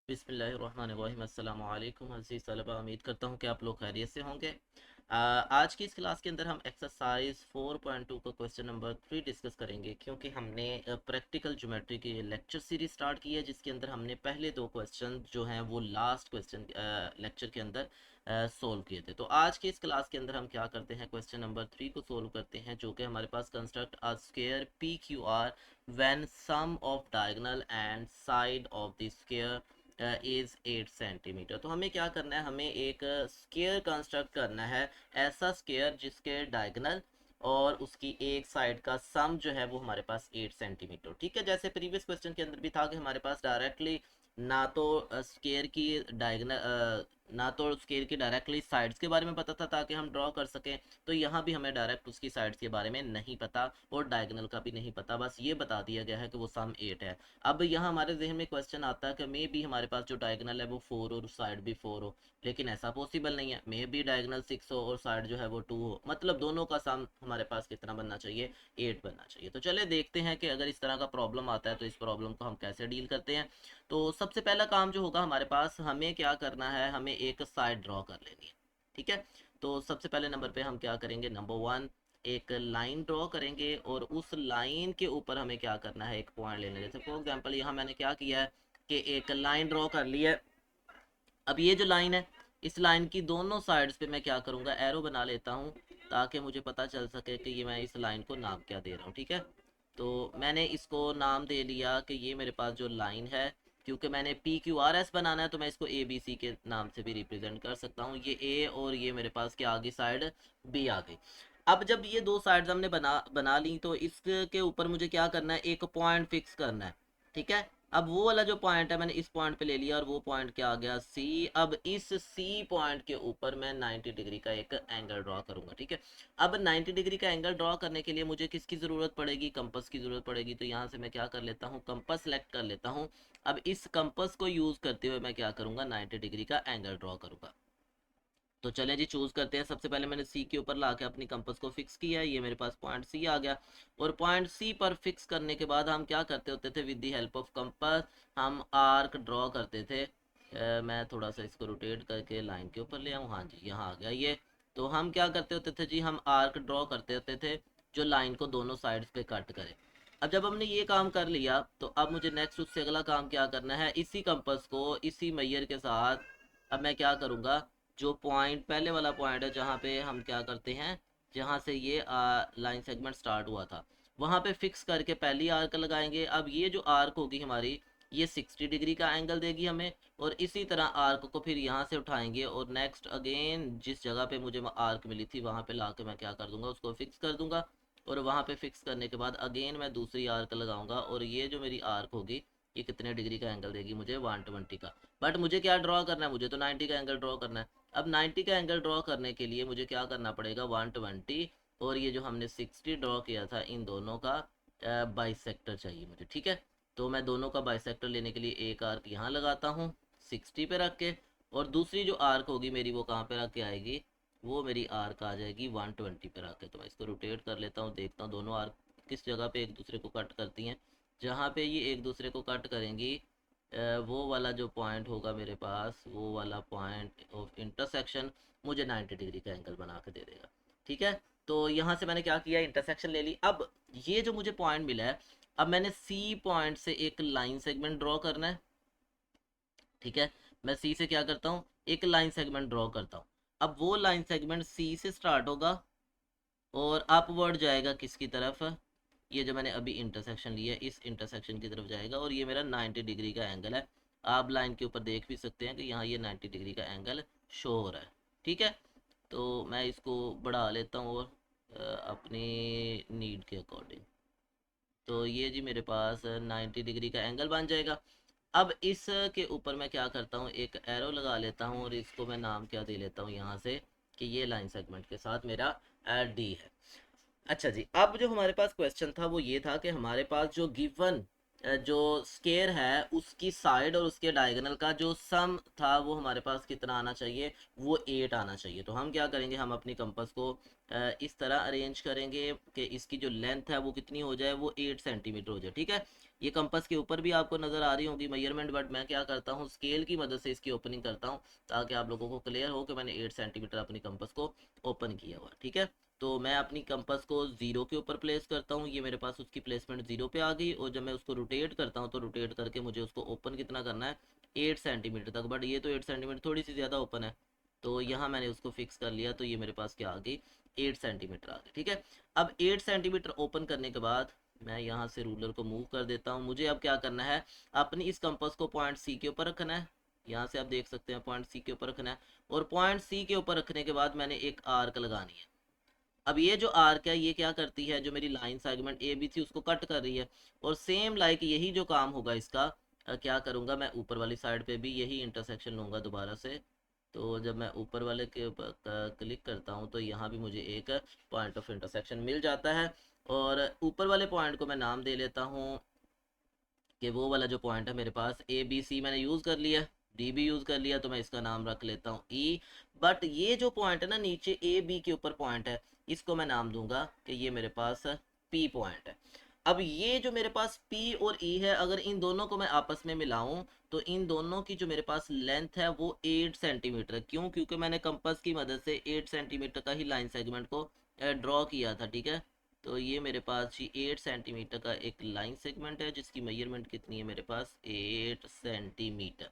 बिस्मिल्लाहिर्रहमानिर्रहीम अस्सलाम वालेकुम अज़ीज़ तलबा, उम्मीद करता हूँ कि आप लोग खैरियत से होंगे। आज की इस क्लास के अंदर हम एक्सरसाइज 4.2 का क्वेश्चन नंबर 3 डिस्कस करेंगे, क्योंकि हमने प्रैक्टिकल ज्योमेट्री की लेक्चर सीरीज स्टार्ट की है, जिसके अंदर हमने पहले दो क्वेश्चन जो हैं वो लास्ट क्वेश्चन लेक्चर के अंदर सोल्व किए थे। तो आज की इस क्लास के अंदर हम क्या करते हैं, क्वेश्चन नंबर 3 को सोल्व करते हैं, जो कि हमारे पास construct a square P Q R when sum of diagonal and side of the square is 8 centimetre. तो हमें क्या करना है, हमें एक स्केयर कंस्ट्रक्ट करना है, ऐसा स्केयर जिसके डायगोनल और उसकी एक साइड का सम जो है वो हमारे पास 8 सेंटीमीटर। ठीक है, जैसे प्रीवियस क्वेश्चन के अंदर भी था कि हमारे पास डायरेक्टली ना तो स्केयर की डायगोनल ना तो स्केयर की डायरेक्टली साइड्स के बारे में पता था ताकि हम ड्रॉ कर सकें, तो यहाँ भी हमें डायरेक्ट उसकी साइड्स के बारे में नहीं पता और डायगोनल का भी नहीं पता, बस ये बता दिया गया है कि वो सम 8 है। अब यहाँ हमारे जहन में क्वेश्चन आता है कि मे भी हमारे पास जो डायगोनल है वो 4 और साइड भी 4 हो, लेकिन ऐसा पॉसिबल नहीं है। मे भी डायगोनल 6 हो और साइड जो है वो 2 हो, मतलब दोनों का सम हमारे पास कितना बनना चाहिए, 8 बनना चाहिए। तो चले देखते हैं कि अगर इस तरह का प्रॉब्लम आता है तो इस प्रॉब्लम को हम कैसे डील करते हैं। तो सबसे पहला काम जो होगा हमारे पास, हमें क्या करना है, हमें एक साइड ड्रॉ कर लेनी है। ठीक है, तो सबसे पहले नंबर पे हम क्या करेंगे, नंबर 1 एक लाइन ड्रॉ करेंगे और उस लाइन के ऊपर हमें क्या करना है, एक पॉइंट लेना है। जैसे फॉर एग्जांपल यहाँ मैंने क्या किया है कि एक लाइन ड्रॉ कर ली है। अब ये जो लाइन है, इस लाइन की दोनों साइड्स पे मैं क्या करूँगा, एरो बना लेता हूँ, ताकि मुझे पता चल सके कि ये मैं इस लाइन को नाम क्या दे रहा हूँ। ठीक है, तो मैंने इसको नाम दे लिया कि ये मेरे पास जो लाइन है, क्योंकि मैंने पी क्यू आर एस बनाना है तो मैं इसको ए बी सी के नाम से भी रिप्रेजेंट कर सकता हूँ। ये ए और ये मेरे पास क्या आ गई, साइड बी आ गई। अब जब ये दो साइड्स हमने बना बना ली, तो इसके ऊपर मुझे क्या करना है, एक पॉइंट फिक्स करना है। ठीक है, अब वो वाला जो पॉइंट है मैंने इस पॉइंट पे ले लिया और वो पॉइंट क्या आ गया, सी। अब इस सी पॉइंट के ऊपर मैं 90 डिग्री का एक एंगल ड्रॉ करूंगा। ठीक है, अब 90 डिग्री का एंगल ड्रॉ करने के लिए मुझे किसकी ज़रूरत पड़ेगी, कंपास की ज़रूरत पड़ेगी। तो यहाँ से मैं क्या कर लेता हूँ, कंपास सेलेक्ट कर लेता हूँ। अब इस कंपास को यूज़ करते हुए मैं क्या करूँगा, 90 डिग्री का एंगल ड्रॉ करूँगा। तो चलें जी, चूज़ करते हैं। सबसे पहले मैंने सी के ऊपर ला के अपनी कंपास को फिक्स किया है, ये मेरे पास पॉइंट सी आ गया। और पॉइंट सी पर फिक्स करने के बाद हम क्या करते होते थे, with the help of compass हम आर्क ड्रॉ करते थे। मैं थोड़ा सा इसको रोटेट करके लाइन के ऊपर ले आऊँ, हाँ जी यहाँ आ गया ये। तो हम क्या करते होते थे जी, हम आर्क ड्रॉ करते होते थे जो लाइन को दोनों साइड्स पे कट करे। अब जब हमने ये काम कर लिया, तो अब मुझे नेक्स्ट उससे अगला काम क्या करना है, इसी कंपास को इसी मैयर के साथ अब मैं क्या करूँगा, जो पॉइंट पहले वाला पॉइंट है जहाँ पे हम क्या करते हैं, जहाँ से ये लाइन सेगमेंट स्टार्ट हुआ था, वहाँ पे फिक्स करके पहली आर्क लगाएंगे। अब ये जो आर्क होगी हमारी, ये 60 डिग्री का एंगल देगी हमें। और इसी तरह आर्क को फिर यहाँ से उठाएंगे और नेक्स्ट अगेन जिस जगह पे मुझे आर्क मिली थी वहाँ पे ला के मैं क्या कर दूंगा, उसको फिक्स कर दूंगा। और वहाँ पे फिक्स करने के बाद अगेन मैं दूसरी आर्क लगाऊंगा और ये जो मेरी आर्क होगी, ये कितने डिग्री का एंगल देगी मुझे, 120 का। बट मुझे क्या ड्रॉ करना है, मुझे तो 90 का एंगल ड्रॉ करना है। अब 90 का एंगल ड्रॉ करने के लिए मुझे क्या करना पड़ेगा, 120 और ये जो हमने 60 ड्रॉ किया था, इन दोनों का बाइसेक्टर चाहिए मुझे। ठीक है, तो मैं दोनों का बाइसेक्टर लेने के लिए एक आर्क यहाँ लगाता हूँ 60 पे रख के, और दूसरी जो आर्क होगी मेरी वो कहाँ पे रख के आएगी, वो मेरी आर्क आ जाएगी 120 पे रख के। तो मैं इसको रोटेट कर लेता हूँ, देखता हूँ दोनों आर्क किस जगह पे एक दूसरे को कट करती हैं। जहाँ पे ये एक दूसरे को कट करेंगी, वो वाला जो पॉइंट होगा मेरे पास, वो वाला पॉइंट ऑफ इंटरसेक्शन मुझे 90 डिग्री का एंगल बना के दे देगा। ठीक है, तो यहाँ से मैंने क्या किया, इंटरसेक्शन ले ली। अब ये जो मुझे पॉइंट मिला है, अब मैंने सी पॉइंट से एक लाइन सेगमेंट ड्रॉ करना है। ठीक है, मैं सी से क्या करता हूँ, एक लाइन सेगमेंट ड्रॉ करता हूँ। अब वो लाइन सेगमेंट सी से स्टार्ट होगा और अपवर्ड जाएगा किसकी तरफ, ये जो मैंने अभी इंटरसेक्शन लिया है इस इंटरसेक्शन की तरफ जाएगा, और ये मेरा 90 डिग्री का एंगल है। आप लाइन के ऊपर देख भी सकते हैं कि यहाँ ये 90 डिग्री का एंगल शो हो रहा है। ठीक है, तो मैं इसको बढ़ा लेता हूँ और अपनी नीड के अकॉर्डिंग। तो ये जी मेरे पास 90 डिग्री का एंगल बन जाएगा। अब इस के ऊपर मैं क्या करता हूँ, एक एरो लगा लेता हूँ और इसको मैं नाम क्या दे लेता हूँ यहाँ से, कि ये लाइन सेगमेंट के साथ मेरा डी है। अच्छा जी, अब जो हमारे पास क्वेश्चन था वो ये था कि हमारे पास जो गिवन जो स्केयर है उसकी साइड और उसके डायगोनल का जो सम था वो हमारे पास कितना आना चाहिए, वो 8 आना चाहिए। तो हम क्या करेंगे, हम अपनी कंपास को इस तरह अरेंज करेंगे कि इसकी जो लेंथ है वो कितनी हो जाए, वो 8 सेंटीमीटर हो जाए। ठीक है, ये कंपास के ऊपर भी आपको नज़र आ रही होगी मेजरमेंट, बट मैं क्या करता हूँ स्केल की मदद से इसकी ओपनिंग करता हूँ ताकि आप लोगों को क्लियर हो कि मैंने 8 सेंटीमीटर अपनी कंपास को ओपन किया हुआ। ठीक है, तो मैं अपनी कंपास को जीरो के ऊपर प्लेस करता हूँ, ये मेरे पास उसकी प्लेसमेंट जीरो पे आ गई। और जब मैं उसको रोटेट करता हूँ तो रोटेट करके मुझे उसको ओपन कितना करना है, 8 सेंटीमीटर तक। बट ये तो 8 सेंटीमीटर थोड़ी सी ज़्यादा ओपन है, तो यहाँ मैंने उसको फिक्स कर लिया, तो ये मेरे पास क्या आ गई, 8 सेंटीमीटर आ गई। ठीक है, अब 8 सेंटीमीटर ओपन करने के बाद मैं यहाँ से रूलर को मूव कर देता हूँ। मुझे अब क्या करना है, अपनी इस कंपास को पॉइंट सी के ऊपर रखना है। यहाँ से आप देख सकते हैं पॉइंट सी के ऊपर रखना है, और पॉइंट सी के ऊपर रखने के बाद मैंने एक आर्क लगानी है। अब ये जो आर्क है ये क्या करती है, जो मेरी लाइन सेगमेंट ए बी थी उसको कट कर रही है। और सेम लाइक यही जो काम होगा इसका, क्या करूँगा मैं, ऊपर वाली साइड पे भी यही इंटरसेक्शन लूँगा दोबारा से। तो जब मैं ऊपर वाले के ऊपर क्लिक करता हूँ तो यहाँ भी मुझे एक पॉइंट ऑफ इंटरसेक्शन मिल जाता है। और ऊपर वाले पॉइंट को मैं नाम दे लेता हूँ कि वो वाला जो पॉइंट है मेरे पास, ए बी सी मैंने यूज़ कर लिया, डी भी यूज़ कर लिया, तो मैं इसका नाम रख लेता हूँ ई। बट ये जो पॉइंट है ना नीचे ए बी के ऊपर पॉइंट है, इसको मैं नाम दूंगा कि ये मेरे पास पी पॉइंट है। अब ये जो मेरे पास पी और ई है, अगर इन दोनों को मैं आपस में मिलाऊं तो इन दोनों की जो मेरे पास लेंथ है वो 8 सेंटीमीटर है। क्यों? क्योंकि मैंने कंपास की मदद से 8 सेंटीमीटर का ही लाइन सेगमेंट को ड्रॉ किया था। ठीक है, तो ये मेरे पास जी 8 सेंटीमीटर का एक लाइन सेगमेंट है जिसकी मेजरमेंट कितनी है मेरे पास, 8 सेंटीमीटर।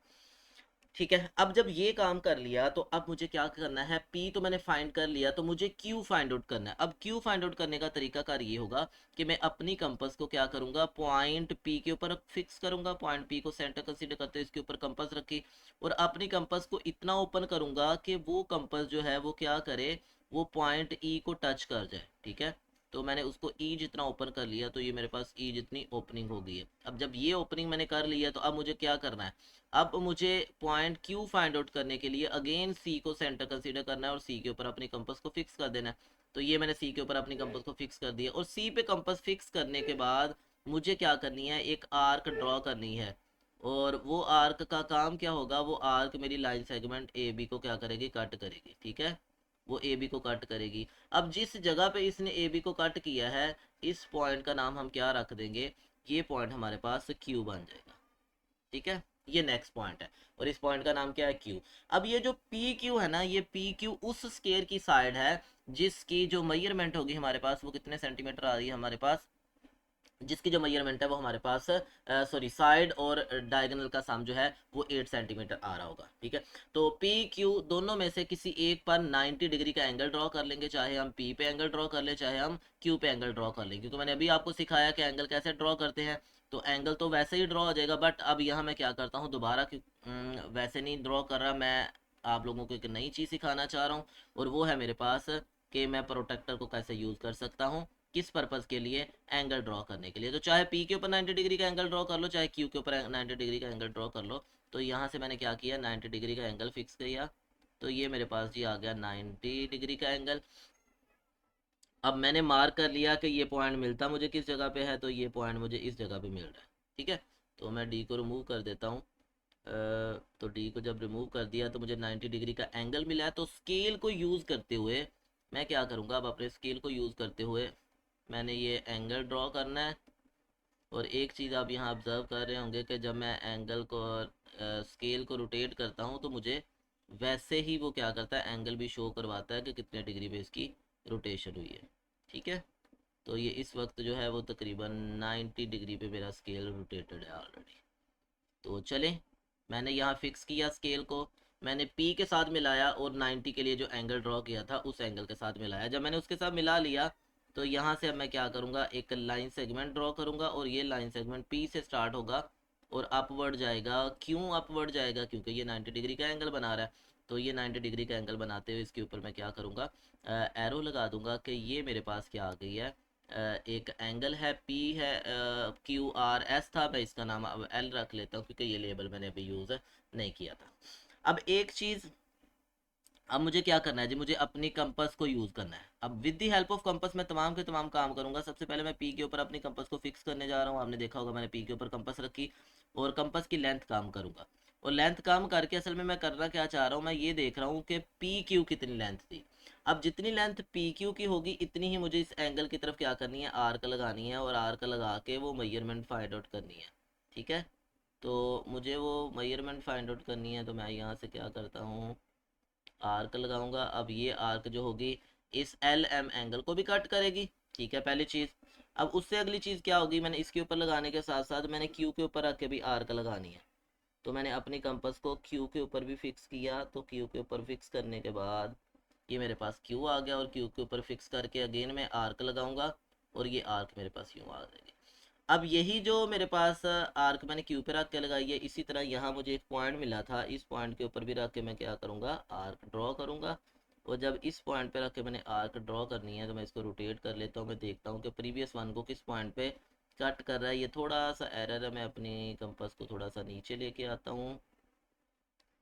ठीक है, अब जब ये काम कर लिया तो अब मुझे क्या करना है, P तो मैंने फाइंड कर लिया, तो मुझे Q फाइंड आउट करना है। अब Q फाइंड आउट करने का तरीका कार ये होगा कि मैं अपनी कंपास को क्या करूंगा, पॉइंट P के ऊपर फिक्स करूंगा। पॉइंट P को सेंटर कंसीडर करते हुए इसके ऊपर कंपास रखी, और अपनी कंपास को इतना ओपन करूंगा कि वो कंपास जो है वो क्या करे, वो पॉइंट E को टच कर जाए। ठीक है, तो मैंने उसको E जितना ओपन कर लिया, तो ये मेरे पास E जितनी ओपनिंग हो गई है। अब जब ये ओपनिंग मैंने कर लिया तो अब मुझे क्या करना है, अब मुझे पॉइंट क्यू फाइंड आउट करने के लिए अगेन सी को सेंटर कंसीडर करना है और सी के ऊपर अपनी कंपास को फिक्स कर देना है। तो ये मैंने सी के ऊपर अपनी कंपास को फिक्स कर दिया, और सी पे कंपास फिक्स करने के बाद मुझे क्या करनी है, एक आर्क ड्रॉ करनी है। और वो आर्क का काम क्या होगा, वो आर्क मेरी लाइन सेगमेंट ए बी को क्या करेगी, कट करेगी। ठीक है, वो ए बी को कट करेगी। अब जिस जगह पे इसने ए बी को कट किया है, इस पॉइंट का नाम हम क्या रख देंगे, ये पॉइंट हमारे पास क्यू बन जाएगा। ठीक है, ये नेक्स्ट पॉइंट है, और इस पॉइंट का नाम क्या है, क्यू। अब ये जो पी क्यू है ना, ये पी क्यू उस स्केयर की साइड है जिसकी जो मेजरमेंट होगी हमारे पास, वो कितने सेंटीमीटर आ रही है हमारे पास, जिसकी जो मेजरमेंट है वो हमारे पास, सॉरी साइड और डायगोनल का सम जो है वो 8 सेंटीमीटर आ रहा होगा। ठीक है, तो पी क्यू दोनों में से किसी एक पर 90 डिग्री का एंगल ड्रॉ कर लेंगे, चाहे हम पी पे एंगल ड्रॉ कर ले, चाहे हम क्यू पे एंगल ड्रॉ कर लें, क्योंकि मैंने अभी आपको सिखाया कि एंगल कैसे ड्रॉ करते हैं। तो एंगल तो वैसे ही ड्रॉ हो जाएगा, बट अब यहाँ मैं क्या करता हूँ दोबारा, वैसे नहीं ड्रॉ कर रहा मैं, आप लोगों को एक नई चीज़ सिखाना चाह रहा हूँ, और वो है मेरे पास कि मैं प्रोटेक्टर को कैसे यूज़ कर सकता हूँ, किस पर्पज़ के लिए, एंगल ड्रॉ करने के लिए। तो चाहे पी के ऊपर 90 डिग्री का एंगल ड्रॉ कर लो, चाहे क्यू के ऊपर 90 डिग्री का एंगल ड्रॉ कर लो। तो यहाँ से मैंने क्या किया, 90 डिग्री का एंगल फिक्स किया, तो ये मेरे पास जी आ गया 90 डिग्री का एंगल। अब मैंने मार्क कर लिया कि ये पॉइंट मिलता मुझे किस जगह पे है, तो ये पॉइंट मुझे इस जगह पे मिल रहा है। ठीक है, तो मैं डी को रिमूव कर देता हूँ। तो डी को जब रिमूव कर दिया तो मुझे 90 डिग्री का एंगल मिला है। तो स्केल को यूज़ करते हुए मैं क्या करूँगा, अब अपने स्केल को यूज़ करते हुए मैंने ये एंगल ड्रॉ करना है। और एक चीज़ आप यहाँ ऑब्ज़र्व कर रहे होंगे कि जब मैं एंगल को स्केल को रोटेट करता हूँ तो मुझे वैसे ही वो क्या करता है, एंगल भी शो करवाता है कि कितने डिग्री पे इसकी रोटेशन हुई है। ठीक है, तो ये इस वक्त जो है वो तकरीबन 90 डिग्री पे मेरा स्केल रोटेटेड है ऑलरेडी। तो चलें, मैंने यहाँ फिक्स किया स्केल को, मैंने पी के साथ मिलाया और 90 के लिए जो एंगल ड्रॉ किया था उस एंगल के साथ मिलाया। जब मैंने उसके साथ मिला लिया तो यहाँ से अब मैं क्या करूँगा, एक लाइन सेगमेंट ड्रॉ करूँगा, और ये लाइन सेगमेंट पी से स्टार्ट होगा और अपवर्ड जाएगा। क्यों अपवर्ड जाएगा, क्योंकि ये 90 डिग्री का एंगल बना रहा है। तो ये 90 डिग्री का एंगल बनाते हुए इसके ऊपर मैं क्या करूँगा, एरो लगा दूंगा कि ये मेरे पास क्या आ गई है, एक एंगल है पी है, क्यू आर एस था, मैं इसका नाम अब एल रख लेता हूँ क्योंकि ये लेबल मैंने अभी यूज़ नहीं किया था। अब एक चीज़ अब मुझे क्या करना है जी, मुझे अपनी कंपास को यूज़ करना है। अब with the help of compass मैं तमाम के तमाम काम करूंगा। सबसे पहले मैं पी के ऊपर अपनी कंपास को फिक्स करने जा रहा हूँ। आपने देखा होगा मैंने पी के ऊपर कंपास रखी और कंपास की लेंथ काम करूंगा। और लेंथ काम करके असल में मैं करना क्या चाह रहा हूँ, मैं ये देख रहा हूँ कि पी क्यू कितनी लेंथ थी। अब जितनी लेंथ पी क्यू की होगी इतनी ही मुझे इस एंगल की तरफ क्या करनी है, आर्क लगानी है, और आर्क लगा के वो मेजरमेंट फाइंड आउट करनी है। ठीक है, तो मुझे वो मेजरमेंट फाइंड आउट करनी है, तो मैं यहाँ से क्या करता हूँ, आर्क लगाऊंगा। अब ये आर्क जो होगी इस एल एम एंगल को भी कट करेगी। ठीक है, पहली चीज़। अब उससे अगली चीज़ क्या होगी, मैंने इसके ऊपर लगाने के साथ साथ मैंने क्यू के ऊपर रख के भी आर्क लगानी है। तो मैंने अपनी कंपास को क्यू के ऊपर भी फिक्स किया। तो क्यू के ऊपर फिक्स करने के बाद ये मेरे पास क्यू आ गया, और क्यू के ऊपर फिक्स करके अगेन मैं आर्क लगाऊंगा, और ये आर्क मेरे पास यूँ आ जाएगी। अब यही जो मेरे पास आर्क मैंने क्यू पे रख के लगाई है, इसी तरह यहाँ मुझे एक पॉइंट मिला था, इस पॉइंट के ऊपर भी रख के मैं क्या करूँगा, आर्क ड्रॉ करूँगा। और जब इस पॉइंट पे रख के मैंने आर्क ड्रॉ करनी है, तो मैं इसको रोटेट कर लेता हूँ। मैं देखता हूँ कि प्रीवियस वन को किस पॉइंट पे कट कर रहा है। ये थोड़ा सा एरर है, मैं अपनी कंपास को थोड़ा सा नीचे लेके आता हूँ।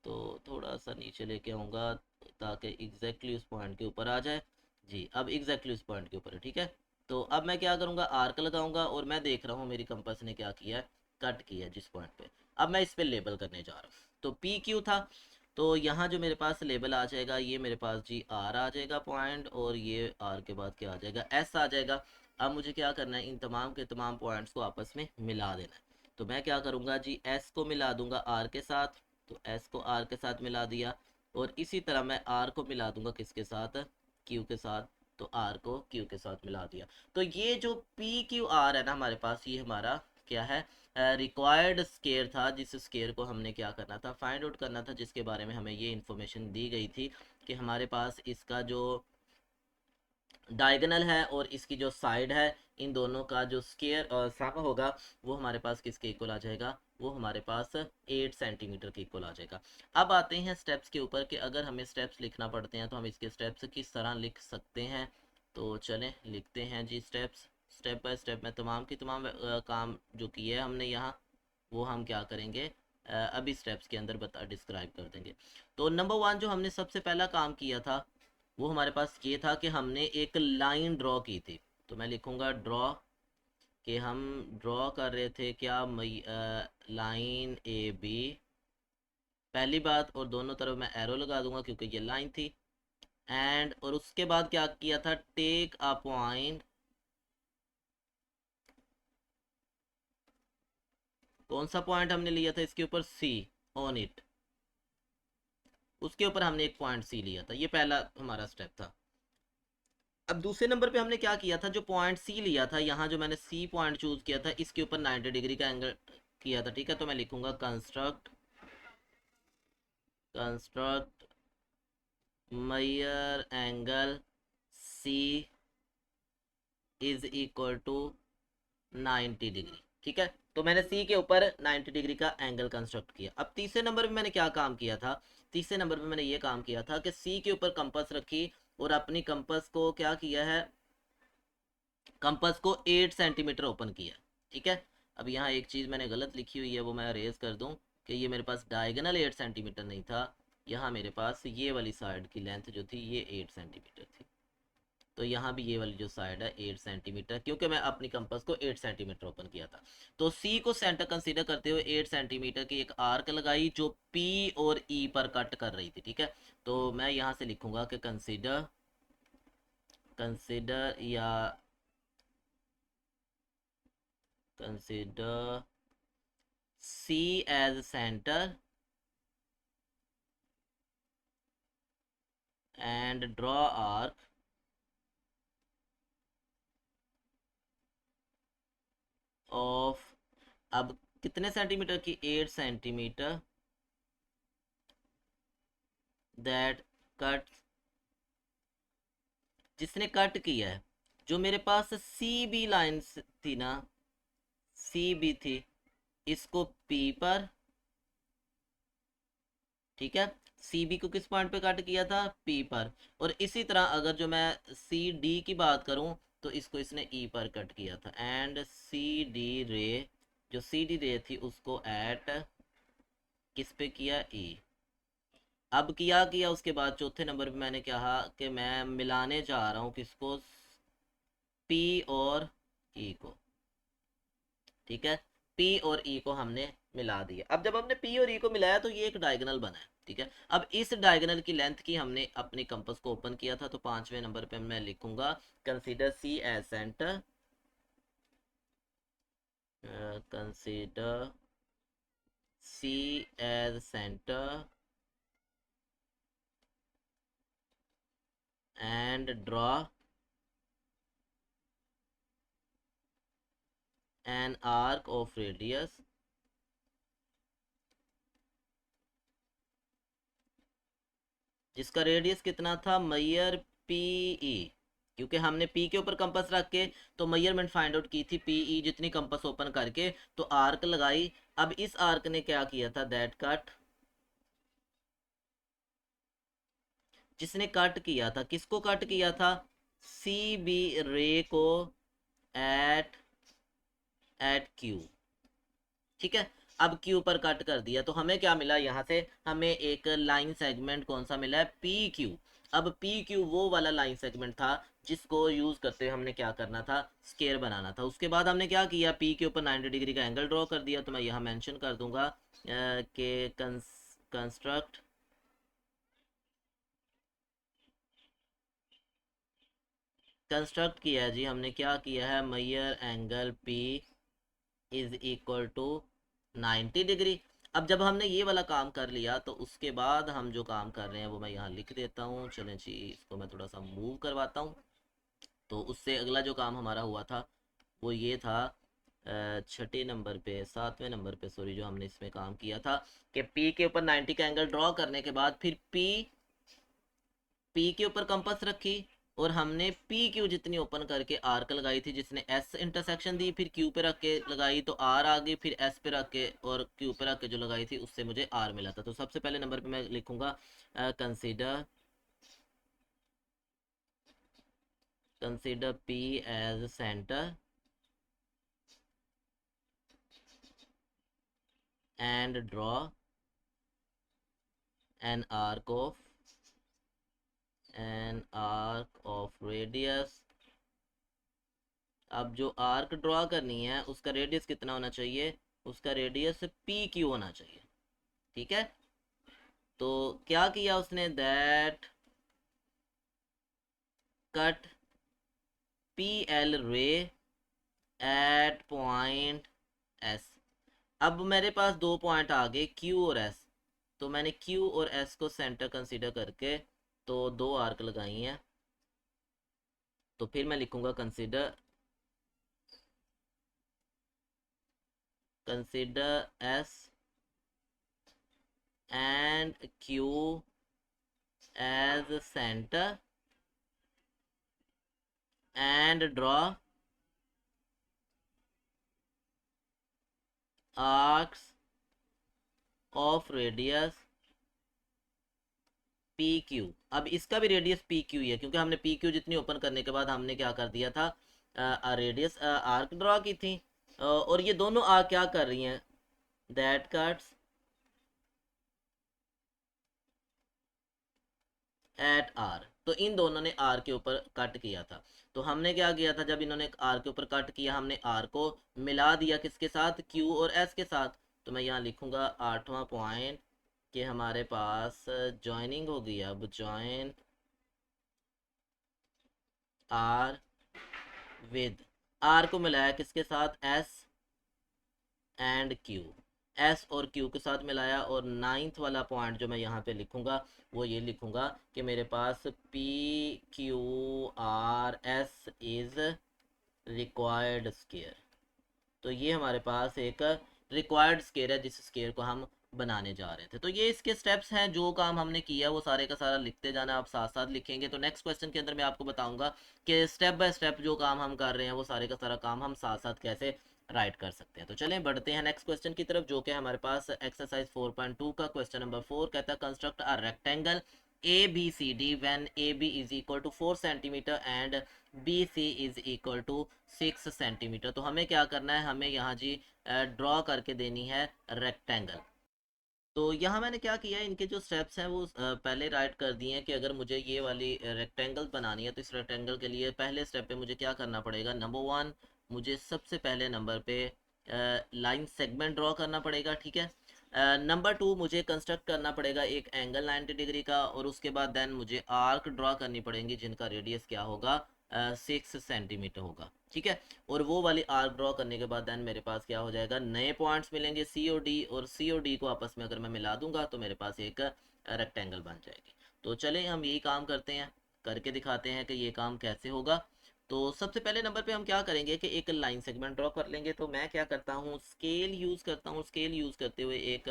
तो थोड़ा सा नीचे लेके आऊँगा ताकि एग्जैक्टली उस पॉइंट के ऊपर आ जाए। जी, अब एग्जैक्टली उस पॉइंट के ऊपर है। ठीक है, तो अब मैं क्या करूँगा, आर्क लगाऊंगा, और मैं देख रहा हूँ मेरी कंपास ने क्या किया है, कट किया है जिस पॉइंट पे। अब मैं इस पे लेबल करने जा रहा हूँ। तो पी क्यू था, तो यहाँ जो मेरे पास लेबल आ जाएगा, ये मेरे पास जी आर आ जाएगा पॉइंट, और ये आर के बाद क्या आ जाएगा, एस आ जाएगा। अब मुझे क्या करना है, इन तमाम के तमाम पॉइंट्स को आपस में मिला देना है। तो मैं क्या करूँगा जी, एस को मिला दूंगा आर के साथ, तो एस को आर के साथ मिला दिया। और इसी तरह मैं आर को मिला दूंगा किसके साथ, क्यू के साथ। तो आर को क्यू के साथ मिला दिया। तो ये जो पी क्यू आर है ना हमारे पास, ये हमारा क्या है, रिक्वायर्ड स्केयर था, जिस स्केयर को हमने क्या करना था, फाइंड आउट करना था, जिसके बारे में हमें ये इन्फॉर्मेशन दी गई थी कि हमारे पास इसका जो डायगोनल है और इसकी जो साइड है, इन दोनों का जो स्केयर सम होगा, वो हमारे पास किसके इक्वल आ जाएगा, वो हमारे पास 8 सेंटीमीटर के इक्वल आ जाएगा। अब आते हैं स्टेप्स के ऊपर कि अगर हमें स्टेप्स लिखना पड़ते हैं तो हम इसके स्टेप्स किस तरह लिख सकते हैं। तो चलें लिखते हैं जी स्टेप्स। स्टेप बाय स्टेप में तमाम की तमाम काम जो किए हैं हमने यहाँ, वो हम क्या करेंगे, अभी स्टेप्स के अंदर बता डिस्क्राइब कर देंगे। तो नंबर वन जो हमने सबसे पहला काम किया था, वो हमारे पास ये था कि हमने एक लाइन ड्रॉ की थी। तो मैं लिखूंगा ड्रॉ, कि हम ड्रॉ कर रहे थे क्या, लाइन ए बी, पहली बात। और दोनों तरफ मैं एरो लगा दूंगा क्योंकि ये लाइन थी। एंड और उसके बाद क्या किया था, टेक अ पॉइंट, कौन सा पॉइंट हमने लिया था इसके ऊपर, सी, ऑन इट, उसके ऊपर हमने एक पॉइंट सी लिया था। ये पहला हमारा स्टेप था। अब दूसरे नंबर पे हमने क्या किया था, जो पॉइंट सी लिया था, यहाँ जो मैंने सी पॉइंट चूज किया था, इसके ऊपर 90 डिग्री का एंगल किया था। ठीक है, तो मैं लिखूंगा construct, construct major angle C is equal to 90 degree. ठीक है, तो मैंने सी के ऊपर 90 डिग्री का एंगल कंस्ट्रक्ट किया। अब तीसरे नंबर पे मैंने क्या काम किया था, तीसरे नंबर पे मैंने ये काम किया था कि सी के ऊपर कंपास रखी, और अपनी कंपास को क्या किया है, कंपास को 8 सेंटीमीटर ओपन किया। ठीक है, अब यहाँ एक चीज़ मैंने गलत लिखी हुई है, वो मैं अरेज कर दूँ, कि ये मेरे पास डायगोनल 8 सेंटीमीटर नहीं था, यहाँ मेरे पास ये वाली साइड की लेंथ जो थी ये 8 सेंटीमीटर थी। तो यहाँ भी ये वाली जो साइड है 8 सेंटीमीटर, क्योंकि मैं अपनी कंपास को 8 सेंटीमीटर ओपन किया था। तो सी को सेंटर कंसीडर करते हुए 8 सेंटीमीटर की एक आर्क लगाई जो पी और ई पर कट कर रही थी। ठीक है, तो मैं यहाँ से लिखूंगा कि कंसीडर, कंसीडर या consider C as center and draw arc of, अब कितने सेंटीमीटर की, 8 सेंटीमीटर, दैट कट, जिसने कट किया है, जो मेरे पास सी बी लाइन थी ना, सी बी थी, इसको पी पर। ठीक है, सी बी को किस पॉइंट पे कट किया था, पी पर। और इसी तरह अगर जो मैं सी डी की बात करूं, तो इसको इसने ई पर कट किया था। एंड सी डी रे, जो सी डी रे थी उसको एट किस पे किया, ई। अब किया उसके बाद चौथे नंबर पे मैंने कहा कि मैं मिलाने जा रहा हूँ किसको, पी और ई को। ठीक है, पी और ई को हमने मिला दिया। अब जब हमने पी और ई को मिलाया तो ये एक डायगोनल बना है। ठीक है, अब इस डायगोनल की लेंथ की हमने अपनी कंपास को ओपन किया था, तो पांचवें नंबर पे मैं लिखूंगा consider C as centre, consider C as centre and draw an arc of radius जिसका रेडियस कितना था, मैयर पी ई, क्योंकि हमने पी के ऊपर कंपास रख के तो मेजरमेंट फाइंड आउट की थी पी ई जितनी कंपास ओपन करके, तो आर्क लगाई। अब इस आर्क ने क्या किया था, दैट कट, जिसने कट किया था, किसको कट किया था, सी बी रे को एट एट क्यू। ठीक है, अब क्यू पर कट कर दिया तो हमें क्या मिला, यहाँ से हमें एक लाइन सेगमेंट कौन सा मिला है, पी क्यू। अब पी क्यू वो वाला लाइन सेगमेंट था जिसको यूज करते हुए हमने क्या करना था, स्केयर बनाना था। उसके बाद हमने क्या किया, पी के ऊपर 90 डिग्री का एंगल ड्रॉ कर दिया। तो मैं यहाँ मेंशन कर दूंगा कि कंस्ट्रक्ट कंस्ट्रक्ट किया है जी हमने, क्या किया है, measure angle P is equal to 90 degree. अब जब हमने ये वाला काम कर लिया तो उसके बाद हम जो काम कर रहे हैं वो मैं यहाँ लिख देता हूँ। चलें जी, इसको मैं थोड़ा सा मूव करवाता हूँ। तो उससे अगला जो काम हमारा हुआ था वो ये था, छठे नंबर पे, सातवें नंबर पे सॉरी, जो हमने इसमें काम किया था कि पी के ऊपर 90 का एंगल ड्रॉ करने के बाद फिर पी के ऊपर कंपास रखी और हमने पी क्यू जितनी ओपन करके आर्क लगाई थी, जिसने एस इंटरसेक्शन दी, फिर क्यू पे रख के लगाई तो आर आ गई, फिर एस पे रख के और क्यू पे रख के जो लगाई थी उससे मुझे आर मिला था। तो सबसे पहले नंबर पे मैं लिखूंगा consider consider P as centre and draw an arc of radius. अब जो आर्क ड्रॉ करनी है उसका रेडियस कितना होना चाहिए, उसका रेडियस पी क्यू होना चाहिए। ठीक है, तो क्या किया उसने, दैट कट पी एल रे एट पॉइंट एस। अब मेरे पास दो पॉइंट आ गए क्यू और एस, तो मैंने क्यू और एस को सेंटर कंसीडर करके तो दो आर्क लगाई हैं। तो फिर मैं लिखूंगा consider S and Q as centre and draw arcs of radius P Q. अब इसका भी रेडियस पी क्यू ही है क्योंकि हमने पी क्यू जितनी ओपन करने के बाद हमने क्या कर दिया था, रेडियस आर्क ड्रॉ की थी। और ये दोनों आर्क क्या कर रही हैं, दैट कट्स एट आर। तो इन दोनों ने आर के ऊपर कट किया था। तो हमने क्या किया था, जब इन्होंने आर के ऊपर कट किया हमने आर को मिला दिया किसके साथ, क्यू और एस के साथ। तो मैं यहाँ लिखूंगा आठवां पॉइंट कि हमारे पास ज्वाइनिंग होगी। अब ज्वाइन आर विद, आर को मिलाया किसके साथ, एस एंड क्यू, एस और क्यू के साथ मिलाया। और नाइन्थ वाला पॉइंट जो मैं यहाँ पे लिखूंगा वो ये लिखूंगा कि मेरे पास P Q R S is required square. तो ये हमारे पास एक रिक्वायर्ड स्केयर है जिस स्केयर को हम बनाने जा रहे थे। तो ये इसके स्टेप्स हैं, जो काम हमने किया वो सारे का सारा लिखते जाना, आप साथ साथ लिखेंगे तो नेक्स्ट क्वेश्चन के अंदर मैं आपको बताऊंगा कि स्टेप बाय स्टेप जो काम हम कर रहे हैं वो सारे का सारा काम हम साथ साथ कैसे राइट कर सकते हैं। तो चलें बढ़ते हैं नेक्स्ट क्वेश्चन की तरफ, जो कि हमारे पास एक्सरसाइज 4.2 का क्वेश्चन नंबर 4 कहता है construct a rectangle A B C D when A B is equal to 4 centimetre and B C is equal to 6 centimetre. तो हमें क्या करना है, हमें यहाँ जी ड्रॉ करके देनी है रेक्टेंगल। तो यहाँ मैंने क्या किया है, इनके जो स्टेप्स हैं वो पहले राइट कर दिए हैं कि अगर मुझे ये वाली रेक्टेंगल बनानी है तो इस रेक्टेंगल के लिए पहले स्टेप पे मुझे क्या करना पड़ेगा। नंबर वन, मुझे सबसे पहले नंबर पे लाइन सेगमेंट ड्रॉ करना पड़ेगा, ठीक है। नंबर टू, मुझे कंस्ट्रक्ट करना पड़ेगा एक एंगल 90 डिग्री का, और उसके बाद देन मुझे आर्क ड्रॉ करनी पड़ेंगी जिनका रेडियस क्या होगा, 6 सेंटीमीटर होगा, ठीक है। और वो वाली आर्क ड्रॉ करने के बाद देन मेरे पास क्या हो जाएगा, नए पॉइंट्स मिलेंगे सी और डी, और सी और डी को आपस में अगर मैं मिला दूंगा तो मेरे पास एक रेक्टेंगल बन जाएगी। तो चले हम यही काम करते हैं, करके दिखाते हैं कि ये काम कैसे होगा। तो सबसे पहले नंबर पे हम क्या करेंगे कि एक लाइन सेगमेंट ड्रॉ कर लेंगे। तो मैं क्या करता हूँ, स्केल यूज़ करता हूँ, स्केल यूज़ करते हुए एक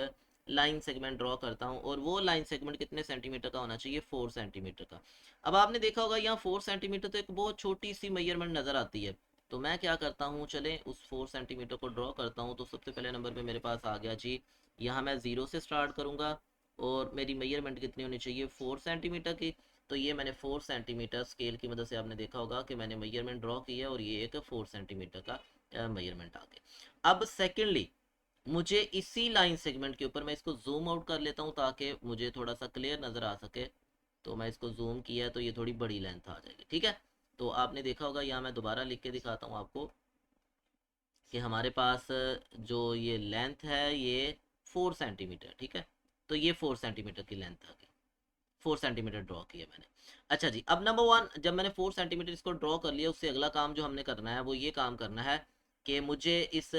लाइन सेगमेंट ड्रॉ करता हूँ, और वो लाइन सेगमेंट कितने सेंटीमीटर का होना चाहिए, 4 सेंटीमीटर का। अब आपने देखा होगा यहाँ 4 सेंटीमीटर तो एक बहुत छोटी सी मेजरमेंट नज़र आती है। तो मैं क्या करता हूँ, चले उस 4 सेंटीमीटर को ड्रॉ करता हूँ। तो सबसे पहले नंबर पे मेरे पास आ गया जी, यहाँ मैं ज़ीरो से स्टार्ट करूँगा, और मेरी मेजरमेंट कितनी होनी चाहिए, 4 सेंटीमीटर की। तो ये मैंने 4 सेंटीमीटर स्केल की मदद से, आपने देखा होगा कि मैंने मेजरमेंट ड्रॉ किया, और ये एक 4 सेंटीमीटर का मेजरमेंट आ गया। अब सेकेंडली, मुझे इसी लाइन सेगमेंट के ऊपर मैं इसको जूम आउट कर लेता हूँ ताकि मुझे थोड़ा सा क्लियर नज़र आ सके। तो मैं इसको जूम किया तो ये थोड़ी बड़ी लेंथ आ जाएगी, ठीक है। तो आपने देखा होगा, यहाँ मैं दोबारा लिख के दिखाता हूँ आपको कि हमारे पास जो ये लेंथ है ये 4 सेंटीमीटर, ठीक है। तो ये 4 सेंटीमीटर की लेंथ आ गई, 4 सेंटीमीटर ड्रॉ किया मैंने। अच्छा जी, अब नंबर वन, जब मैंने 4 सेंटीमीटर इसको ड्रॉ कर लिया, उससे अगला काम जो हमने करना है वो ये काम करना है कि मुझे इस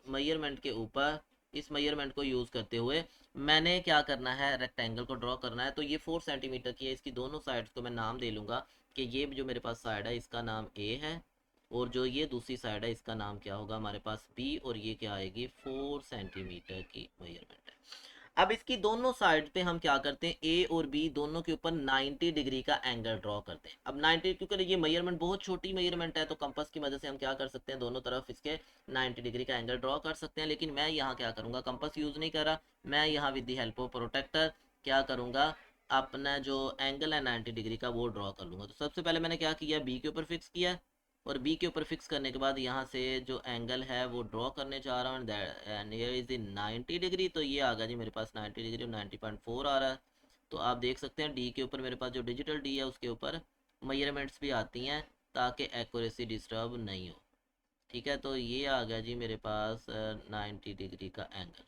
मेजरमेंट के ऊपर, इस मेजरमेंट को यूज़ करते हुए मैंने क्या करना है, रेक्टेंगल को ड्रॉ करना है। तो ये 4 सेंटीमीटर की है, इसकी दोनों साइड्स को मैं नाम दे लूँगा कि ये जो मेरे पास साइड है इसका नाम ए है, और जो ये दूसरी साइड है इसका नाम क्या होगा हमारे पास बी, और ये क्या आएगी, 4 सेंटीमीटर की मेजरमेंट है। अब इसकी दोनों साइड पे हम क्या करते हैं, ए और बी दोनों के ऊपर 90 डिग्री का एंगल ड्रॉ करते हैं। अब 90, क्योंकि ये मेजरमेंट बहुत छोटी मेजरमेंट है, तो कंपास की मदद से हम क्या कर सकते हैं, दोनों तरफ इसके 90 डिग्री का एंगल ड्रॉ कर सकते हैं। लेकिन मैं यहाँ क्या करूँगा, कंपास यूज़ नहीं कर रहा, मैं यहाँ with the help of protractor क्या करूँगा, अपना जो एंगल है 90 डिग्री का वो ड्रॉ कर लूँगा। तो सबसे पहले मैंने क्या किया, बी के ऊपर फिक्स किया, और बी के ऊपर फिक्स करने के बाद यहाँ से जो एंगल है वो ड्रॉ करने जा रहा हूँ, and here is the 90 degree. तो ये आ गया जी मेरे पास 90 डिग्री, 90.4 आ रहा है। तो आप देख सकते हैं डी के ऊपर मेरे पास जो डिजिटल डी है उसके ऊपर मेजरमेंट्स भी आती हैं ताकि एक्यूरेसी डिस्टर्ब नहीं हो, ठीक है। तो ये आ गया जी मेरे पास 90 डिग्री का एंगल,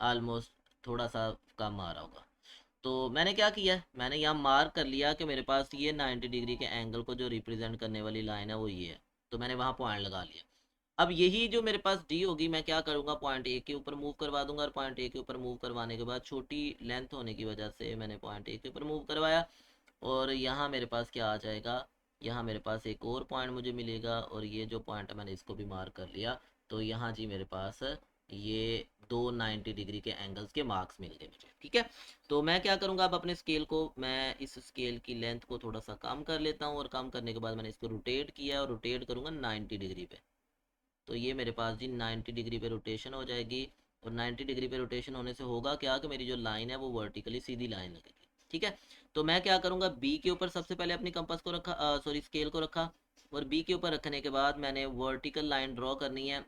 ऑलमोस्ट थोड़ा सा कम आ रहा होगा। तो मैंने क्या किया, मैंने यहाँ मार्क कर लिया कि मेरे पास ये 90 डिग्री के एंगल को जो रिप्रेजेंट करने वाली लाइन है वो ये है। तो मैंने वहाँ पॉइंट लगा लिया। अब यही जो मेरे पास डी होगी, मैं क्या करूँगा, पॉइंट ए के ऊपर मूव करवा दूंगा, और पॉइंट ए के ऊपर मूव करवाने के बाद छोटी लेंथ होने की वजह से मैंने पॉइंट ए के ऊपर मूव करवाया, और यहाँ मेरे पास क्या आ जाएगा, यहाँ मेरे पास एक और पॉइंट मुझे मिलेगा, और ये जो पॉइंट है मैंने इसको भी मार्क कर लिया। तो यहाँ जी मेरे पास ये दो 90 डिग्री के एंगल्स के मार्क्स मिल गए मुझे, ठीक है। तो मैं क्या करूँगा, अब अपने स्केल को, मैं इस स्केल की लेंथ को थोड़ा सा कम कर लेता हूँ, और कम करने के बाद मैंने इसको रोटेट किया, और रोटेट करूँगा 90 डिग्री पे। तो ये मेरे पास जी 90 डिग्री पे रोटेशन हो जाएगी, और 90 डिग्री पे रोटेशन होने से होगा क्या कि मेरी जो लाइन है वो वर्टिकली सीधी लाइन लगेगी, ठीक है। तो मैं क्या करूँगा, बी के ऊपर सबसे पहले अपनी कंपास को रखा, सॉरी स्केल को रखा, और बी के ऊपर रखने के बाद मैंने वर्टिकल लाइन ड्रॉ करनी है।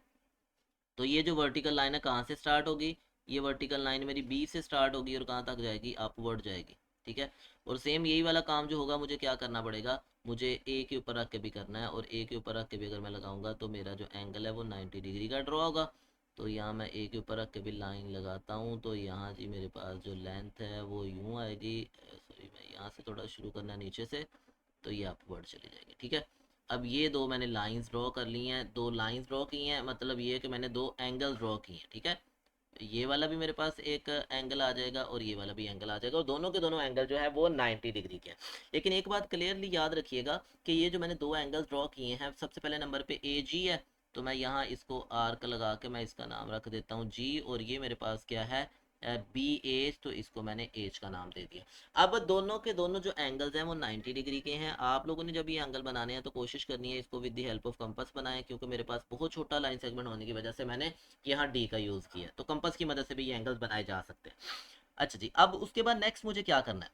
तो ये जो वर्टिकल लाइन है कहाँ से स्टार्ट होगी, ये वर्टिकल लाइन मेरी बी से स्टार्ट होगी और कहाँ तक जाएगी, अपवर्ड जाएगी, ठीक है। और सेम यही वाला काम जो होगा मुझे क्या करना पड़ेगा, मुझे ए के ऊपर रख के भी करना है, और ए के ऊपर रख के भी अगर मैं लगाऊंगा तो मेरा जो एंगल है वो 90 डिग्री का ड्रॉ होगा। तो यहाँ मैं ए के ऊपर रख के भी लाइन लगाता हूँ। तो यहाँ जी मेरे पास जो लेंथ है वो यूँ आएगी, सॉरी मैं यहाँ से थोड़ा शुरू करना नीचे से, तो ये अपवर्ड चली जाएगी, ठीक है। अब ये दो मैंने लाइंस ड्रॉ कर ली हैं, दो लाइंस ड्रॉ की हैं, मतलब ये कि मैंने दो एंगल ड्रॉ किए हैं, ठीक है। ये वाला भी मेरे पास एक एंगल आ जाएगा, और ये वाला भी एंगल आ जाएगा, और दोनों के दोनों एंगल जो है वो 90 डिग्री के हैं। लेकिन एक बात क्लियरली याद रखिएगा कि ये जो मैंने दो एंगल्स ड्रॉ किए हैं, सबसे पहले नंबर पे ए जी है, तो मैं यहाँ इसको आर्क लगा के मैं इसका नाम रख देता हूँ जी, और ये मेरे पास क्या है, बी एच, तो इसको मैंने एच का नाम दे दिया। अब दोनों के दोनों जो एंगल्स हैं वो 90 डिग्री के हैं। आप लोगों ने जब ये एंगल बनाने हैं तो कोशिश करनी है इसको with the help of compass बनाएं, क्योंकि मेरे पास बहुत छोटा लाइन सेगमेंट होने की वजह से मैंने यहाँ डी का यूज़ किया, तो कंपास की मदद से भी ये एंगल्स बनाए जा सकते हैं। अच्छा जी, अब उसके बाद नेक्स्ट मुझे क्या करना है,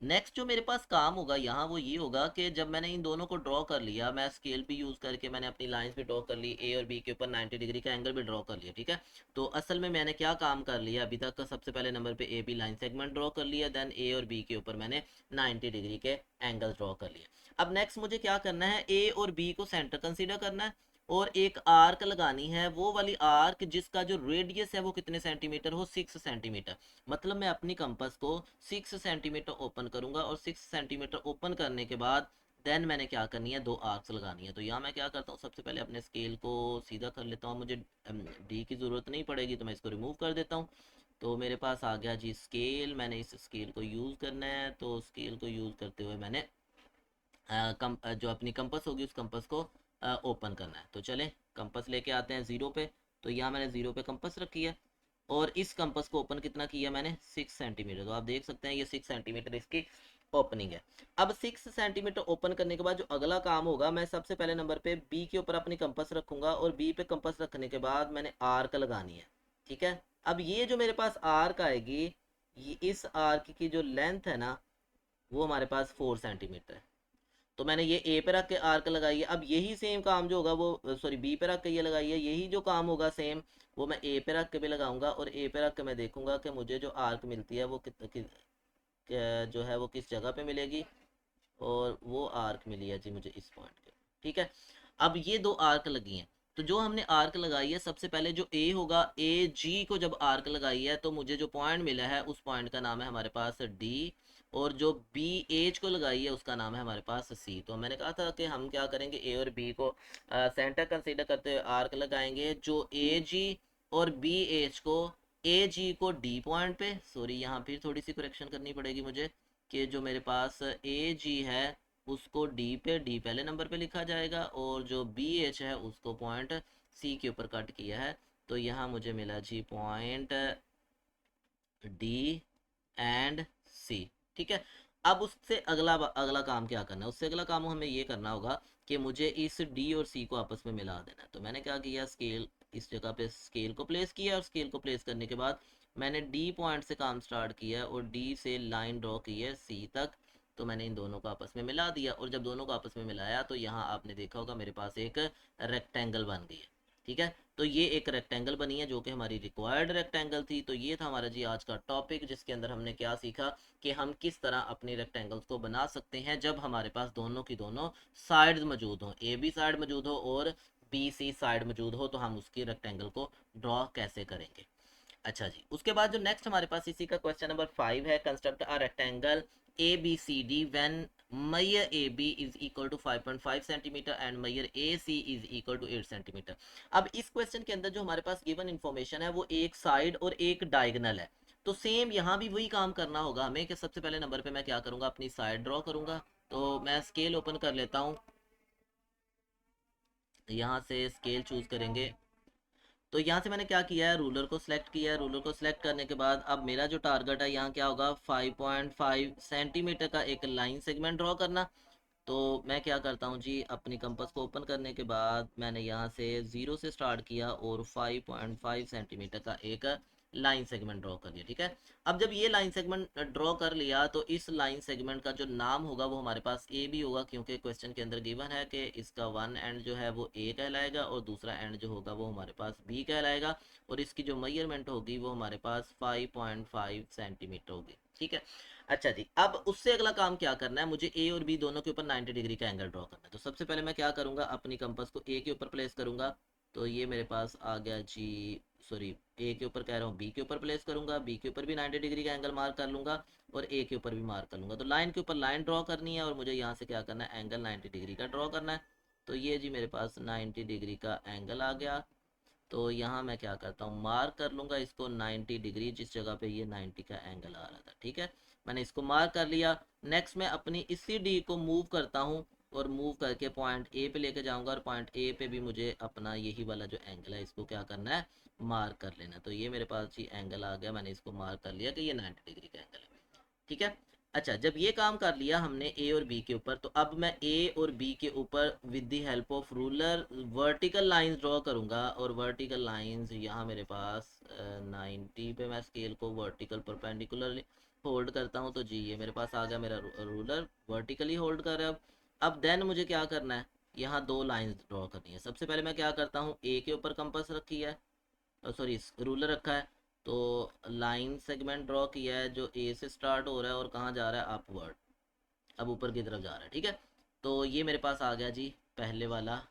नेक्स्ट जो मेरे पास काम होगा यहाँ वो ये होगा कि जब मैंने इन दोनों को ड्रॉ कर लिया, मैं स्केल भी यूज़ करके मैंने अपनी लाइंस भी ड्रॉ कर ली, ए और बी के ऊपर 90 डिग्री का एंगल भी ड्रॉ कर लिया, ठीक है। तो असल में मैंने क्या काम कर लिया अभी तक का, सबसे पहले नंबर पे A B line segment draw कर लिया, देन ए और बी के ऊपर मैंने 90 डिग्री के एंगल ड्रॉ कर लिए। अब नेक्स्ट मुझे क्या करना है, ए और बी को सेंटर कंसीडर करना है और एक आर्क लगानी है, वो वाली आर्क जिसका जो रेडियस है वो कितने सेंटीमीटर हो, 6 सेंटीमीटर। मतलब मैं अपनी कंपास को 6 सेंटीमीटर ओपन करूंगा और 6 सेंटीमीटर ओपन करने के बाद देन मैंने क्या करनी है, दो आर्क्स लगानी है। तो यहाँ मैं क्या करता हूँ, सबसे पहले अपने स्केल को सीधा कर लेता हूँ, मुझे डी की ज़रूरत नहीं पड़ेगी तो मैं इसको रिमूव कर देता हूँ। तो मेरे पास आ गया जी स्केल, मैंने इस स्केल को यूज़ करना है। तो स्केल को यूज़ करते हुए मैंने जो अपनी कंपास होगी उस कंपास को ओपन करना है। तो चलें कंपास लेके आते हैं ज़ीरो पे। तो यहाँ मैंने ज़ीरो पे कंपास रखी है और इस कंपास को ओपन कितना किया मैंने, 6 सेंटीमीटर। तो आप देख सकते हैं ये 6 सेंटीमीटर इसकी ओपनिंग है। अब 6 सेंटीमीटर ओपन करने के बाद जो अगला काम होगा, मैं सबसे पहले नंबर पे बी के ऊपर अपनी कंपास रखूंगा और बी पे कंपास रखने के बाद मैंने आर्क लगानी है, ठीक है। अब ये जो मेरे पास आर्क आएगी, ये इस आर्क की जो लेंथ है ना वो हमारे पास 4 सेंटीमीटर है। तो मैंने ये ए पे रख के आर्क लगाई है। अब यही सेम काम जो होगा वो, सॉरी बी पे रख के ये लगाई है, यही जो काम होगा सेम वो मैं ए पे रख के भी लगाऊंगा और ए पे रख के मैं देखूंगा कि मुझे जो आर्क मिलती है वो जो है वो किस जगह पे मिलेगी। और वो आर्क मिली है जी मुझे इस पॉइंट पे, ठीक है। अब ये दो आर्क लगी हैं। तो जो हमने आर्क लगाई है, सबसे पहले जो ए होगा, ए जी को जब आर्क लगाई है तो मुझे जो पॉइंट मिला है उस पॉइंट का नाम है हमारे पास डी। और जो बी एच को लगाई है उसका नाम है हमारे पास सी। तो मैंने कहा था कि हम क्या करेंगे, ए और बी को सेंटर कंसीडर करते हुए आर्क लगाएंगे, जो ए जी और बी एच को, ए जी को डी पॉइंट पे, सॉरी यहाँ फिर थोड़ी सी करेक्शन करनी पड़ेगी मुझे, कि जो मेरे पास ए जी है उसको डी पे, डी पहले नंबर पे लिखा जाएगा और जो बी एच है उसको पॉइंट सी के ऊपर कट किया है। तो यहाँ मुझे मिला जी पॉइंट डी एंड सी, ठीक है। अब उससे अगला अगला काम क्या करना है, उससे अगला काम हमें ये करना होगा कि मुझे इस डी और सी को आपस में मिला देना है। तो मैंने क्या किया, स्केल इस जगह पे स्केल को प्लेस किया और स्केल को प्लेस करने के बाद मैंने डी पॉइंट से काम स्टार्ट किया और डी से लाइन ड्रॉ की है सी तक। तो मैंने इन दोनों को आपस में मिला दिया और जब दोनों को आपस में मिलाया तो यहाँ आपने देखा होगा मेरे पास एक रेक्टेंगल बन गई है, ठीक है। तो ये एक रेक्टेंगल बनी है जो कि हमारी रिक्वायर्ड रेक्टेंगल थी। तो ये था हमारा जी आज का टॉपिक, जिसके अंदर हमने क्या सीखा कि हम किस तरह अपने रेक्टेंगल्स को बना सकते हैं जब हमारे पास दोनों की दोनों साइड्स मौजूद हों, ए बी साइड मौजूद हो और बी सी साइड मौजूद हो, तो हम उसकी रेक्टेंगल को ड्रॉ कैसे करेंगे। अच्छा जी, उसके बाद जो नेक्स्ट हमारे पास इसी का क्वेश्चन नंबर 5 है, construct a rectangle A B C D when measure A B is equal to 5.5 centimetre and measure A C is equal to 8 centimetre. अब इस क्वेश्चन के अंदर जो हमारे पास गिवन इन्फॉर्मेशन है वो एक साइड और एक डायगोनल है। तो सेम यहाँ भी वही काम करना होगा हमें कि सबसे पहले नंबर पे मैं क्या करूंगा, अपनी साइड ड्रॉ करूंगा। तो मैं स्केल ओपन कर लेता हूँ, यहाँ से स्केल चूज करेंगे। तो यहाँ से मैंने क्या किया है, रूलर को सिलेक्ट किया है। रूलर को सिलेक्ट करने के बाद अब मेरा जो टारगेट है यहाँ क्या होगा, 5.5 सेंटीमीटर का एक लाइन सेगमेंट ड्रॉ करना। तो मैं क्या करता हूँ जी, अपनी कंपास को ओपन करने के बाद मैंने यहाँ से ज़ीरो से स्टार्ट किया और 5.5 सेंटीमीटर का एक लाइन सेगमेंट ड्रॉ कर लिया, ठीक है। अब जब ये लाइन सेगमेंट ड्रॉ कर लिया तो इस लाइन सेगमेंट का जो नाम होगा वो हमारे पास ए बी होगा, क्योंकि क्वेश्चन के अंदर गिवन है कि इसका वन एंड जो है वो ए कहलाएगा और दूसरा एंड जो होगा वो हमारे पास बी कहलाएगा और इसकी जो मेजरमेंट होगी वो हमारे पास 5.5 सेंटीमीटर होगी, ठीक है। अच्छा जी, अब उससे अगला काम क्या करना है, मुझे ए और बी दोनों के ऊपर 90 डिग्री का एंगल ड्रॉ करना है। तो सबसे पहले मैं क्या करूंगा, अपनी कंपास को ए के ऊपर प्लेस करूंगा। तो ये मेरे पास आ गया जी, सॉरी ए के ऊपर कह रहा हूँ, बी के ऊपर प्लेस करूंगा, बी के ऊपर भी 90 डिग्री का एंगल मार्क कर लूंगा और ए के ऊपर भी मार्क कर लूंगा। तो लाइन के ऊपर लाइन ड्रॉ करनी है और मुझे यहाँ से क्या करना है, एंगल 90 डिग्री का ड्रॉ करना है। तो ये जी मेरे पास 90 डिग्री का एंगल आ गया। तो यहाँ मैं क्या करता हूँ, मार्क कर लूँगा इसको 90 डिग्री, जिस जगह पे ये 90 का एंगल आ रहा था, ठीक है। मैंने इसको मार्क कर लिया। नेक्स्ट मैं अपनी इसी डी को मूव करता हूँ और मूव करके पॉइंट ए पे लेके जाऊँगा और पॉइंट ए पे भी मुझे अपना यही वाला जो एंगल है इसको क्या करना है, मार्क कर लेना। तो ये मेरे पास जी एंगल आ गया, मैंने इसको मार्क कर लिया कि ये 90 डिग्री का एंगल है, ठीक है। अच्छा, जब ये काम कर लिया हमने ए और बी के ऊपर, तो अब मैं ए और बी के ऊपर with the help of ruler vertical lines draw करूंगा। और वर्टिकल लाइंस यहाँ मेरे पास 90 पे मैं स्केल को वर्टिकल परपेंडिकुलर होल्ड करता हूँ, तो जी ये मेरे पास आ गया मेरा रूलर वर्टिकली होल्ड कर रहा है। अब देन मुझे क्या करना है, यहाँ दो लाइंस ड्रॉ करनी है। सबसे पहले मैं क्या करता हूँ, ए के ऊपर कंपास रखी है, सॉरी रूलर रखा है, तो लाइन सेगमेंट ड्रॉ किया है जो ए से स्टार्ट हो रहा है और कहाँ जा रहा है, अपवर्ड, अब ऊपर की तरफ जा रहा है। ठीक है, तो ये मेरे पास आ गया जी पहले वाला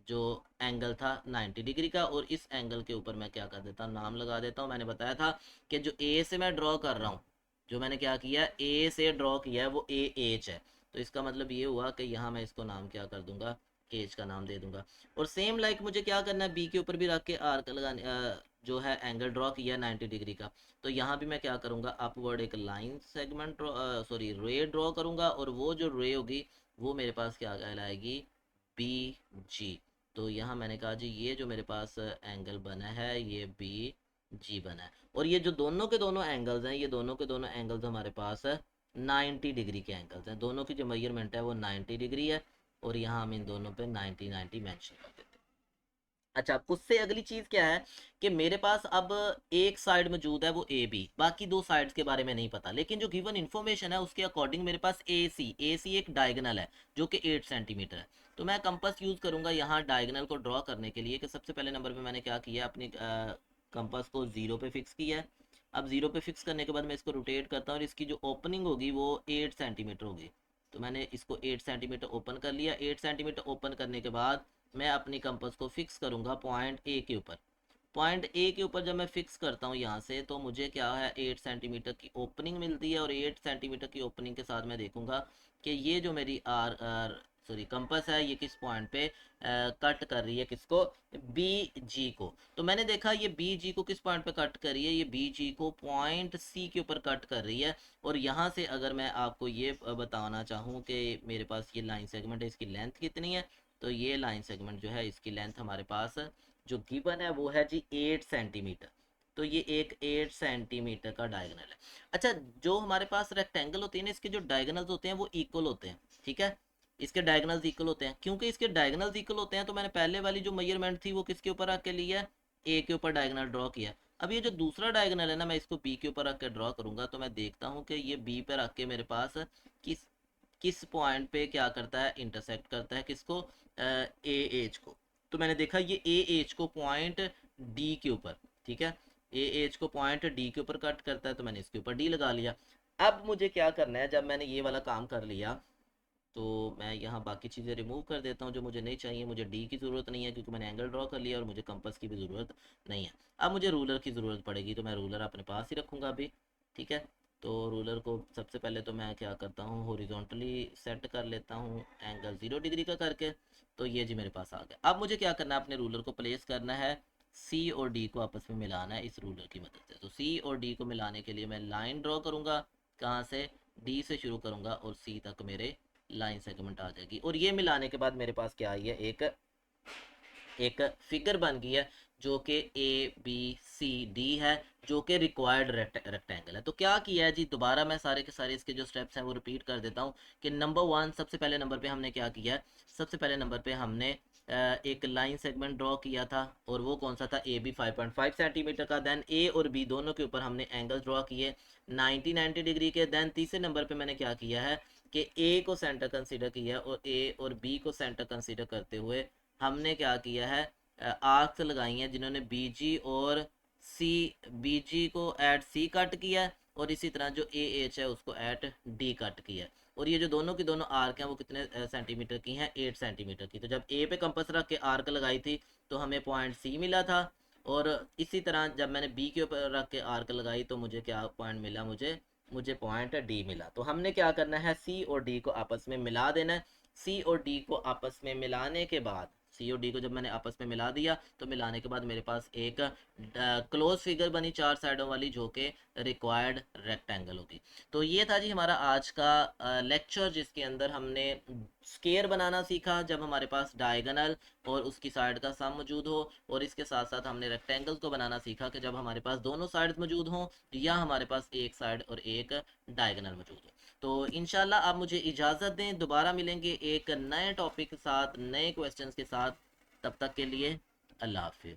जो एंगल था 90 डिग्री का। और इस एंगल के ऊपर मैं क्या कर देता हूँ, नाम लगा देता हूँ। मैंने बताया था कि जो ए से मैं ड्रॉ कर रहा हूँ, जो मैंने क्या किया, ए से ड्रॉ किया है, वो ए एच है। तो इसका मतलब ये हुआ कि यहाँ मैं इसको नाम क्या कर दूंगा, एच का नाम दे दूंगा। और सेम लाइक मुझे क्या करना है, बी के ऊपर भी रख के आर्क लगाने जो है एंगल ड्रॉ किया 90 डिग्री का। तो यहाँ भी मैं क्या करूँगा, अपवर्ड एक line segment draw, sorry ray draw करूँगा। और वो जो रे होगी वो मेरे पास क्या कहलाएगी, बी जी। तो यहाँ मैंने कहा जी ये जो मेरे पास एंगल बना है ये बी जी बना है। और ये जो दोनों के दोनों एंगल्स हैं, ये दोनों के दोनों एंगल्स हमारे पास 90 डिग्री के एंगल्स हैं। दोनों की जो मेजरमेंट है वो 90 डिग्री है। और यहाँ हम इन दोनों पे 90 मेंशन कर देते हैं। अच्छा, उससे अगली चीज क्या है कि मेरे पास अब एक साइड मौजूद है वो ए बी, बाकी दो साइड्स के बारे में नहीं पता। लेकिन जो गिवन इन्फॉर्मेशन है उसके अकॉर्डिंग मेरे पास ए सी एक डायगोनल है जो कि 8 सेंटीमीटर है। तो मैं कंपास यूज करूंगा यहाँ डायगोनल को ड्रॉ करने के लिए। कि सबसे पहले नंबर पे मैंने क्या किया, अपनी कंपास को जीरो पे फिक्स किया है। अब जीरो पे फिक्स करने के बाद मैं इसको रोटेट करता हूँ और इसकी जो ओपनिंग होगी वो 8 सेंटीमीटर होगी। तो मैंने इसको 8 सेंटीमीटर ओपन कर लिया। 8 सेंटीमीटर ओपन करने के बाद मैं अपनी कंपास को फिक्स करूंगा पॉइंट ए के ऊपर। पॉइंट ए के ऊपर जब मैं फिक्स करता हूँ यहाँ से, तो मुझे क्या है, 8 सेंटीमीटर की ओपनिंग मिलती है। और 8 सेंटीमीटर की ओपनिंग के साथ मैं देखूंगा कि ये जो मेरी आर आर सॉरी कंपास है ये किस पॉइंट पे कट कर रही है, किसको, बी जी को। तो मैंने देखा ये बी जी को किस पॉइंट पे कट कर रही है, ये बी जी को पॉइंट सी के ऊपर कट कर रही है। और यहाँ से अगर मैं आपको ये बताना चाहूँ कि मेरे पास ये लाइन सेगमेंट है, इसकी लेंथ कितनी है, तो ये लाइन सेगमेंट जो है इसकी लेंथ हमारे पास जो गिवन है वो है जी 8 सेंटीमीटर। तो ये एक 8 सेंटीमीटर का डायगोनल है। अच्छा, जो हमारे पास रेक्टेंगल होते हैं ना, इसके जो डायगोनल्स होते हैं वो इक्वल होते हैं। ठीक है, इसके डायगोनल्स इक्वल होते हैं। क्योंकि इसके डायगोनल्स इक्वल होते हैं तो मैंने पहले वाली जो मेजरमेंट थी वो किसके ऊपर रख के लिया है, ए के ऊपर डायगोनल ड्रॉ किया। अब ये जो दूसरा डायगोनल है ना, मैं इसको बी के ऊपर रख के ड्रॉ करूंगा। तो मैं देखता हूँ कि ये बी पे रख के मेरे पास किस किस पॉइंट पे क्या करता है, इंटरसेक्ट करता है किसको, ए एच को। तो मैंने देखा ये ए एच को पॉइंट डी के ऊपर, ठीक है, ए एच को पॉइंट डी के ऊपर कट करता है। तो मैंने इसके ऊपर डी लगा लिया। अब मुझे क्या करना है, जब मैंने ये वाला काम कर लिया तो मैं यहाँ बाकी चीज़ें रिमूव कर देता हूँ जो मुझे नहीं चाहिए। मुझे डी की ज़रूरत नहीं है क्योंकि मैंने एंगल ड्रॉ कर लिया, और मुझे कंपास की भी ज़रूरत नहीं है। अब मुझे रूलर की ज़रूरत पड़ेगी, तो मैं रूलर अपने पास ही रखूँगा अभी। ठीक है, तो रूलर को सबसे पहले तो मैं क्या करता हूँ, हॉरिजॉन्टली सेट कर लेता हूँ एंगल 0 डिग्री का करके। तो ये जी मेरे पास आ गया। अब मुझे क्या करना है, अपने रूलर को प्लेस करना है, सी और डी को आपस में मिलाना है इस रूलर की मदद से। तो सी और डी को मिलाने के लिए मैं लाइन ड्रॉ करूँगा, कहाँ से, डी से शुरू करूँगा और सी तक मेरे लाइन सेगमेंट आ जाएगी। और ये मिलाने के बाद मेरे पास क्या आई है, एक एक फिगर बन गई है जो कि ए बी सी डी है, जो कि रिक्वायर्ड रेक्टेंगल है। तो क्या किया है जी, दोबारा मैं सारे के सारे इसके जो स्टेप्स हैं वो रिपीट कर देता हूँ। कि नंबर वन, सबसे पहले नंबर पे हमने क्या किया है, सबसे पहले नंबर पे हमने एक लाइन सेगमेंट ड्रॉ किया था, और वो कौन सा था, ए बी 5.5 सेंटीमीटर का। देन ए और बी दोनों के ऊपर हमने एंगल ड्रॉ किए 90 डिग्री के। देन तीसरे नंबर पे मैंने क्या किया है कि ए को सेंटर कंसीडर किया, और ए और बी को सेंटर कंसीडर करते हुए हमने क्या किया है, आर्क्स लगाई हैं जिन्होंने बीजी और सी, बीजी को एट सी कट किया है, और इसी तरह जो ए एच है उसको एट डी कट किया है। और ये जो दोनों की दोनों आर्क हैं वो कितने सेंटीमीटर की हैं, 8 सेंटीमीटर की। तो जब ए पे कंपास रख के आर्क लगाई थी तो हमें पॉइंट सी मिला था। और इसी तरह जब मैंने बी के ऊपर रख के आर्क लगाई तो मुझे क्या पॉइंट मिला, मुझे मुझे पॉइंट डी मिला। तो हमने क्या करना है, सी और डी को आपस में मिला देना है। सी और डी को आपस में मिलाने के बाद, सी और डी को जब मैंने आपस में मिला दिया तो मिलाने के बाद मेरे पास एक क्लोज फिगर बनी 4 साइडों वाली, जो कि रिक्वायर्ड रेक्टेंगल होगी। तो ये था जी हमारा आज का लेक्चर, जिसके अंदर हमने स्केयर बनाना सीखा जब हमारे पास डायगोनल और उसकी साइड का सम मौजूद हो, और इसके साथ साथ हमने रेक्टेंगल को बनाना सीखा कि जब हमारे पास दोनों साइड मौजूद हों या हमारे पास एक साइड और एक डायगोनल मौजूद हो। तो इंशाल्लाह आप मुझे इजाज़त दें, दोबारा मिलेंगे एक नए टॉपिक के साथ, नए क्वेश्चंस के साथ। तब तक के लिए अल्लाह हाफिज़।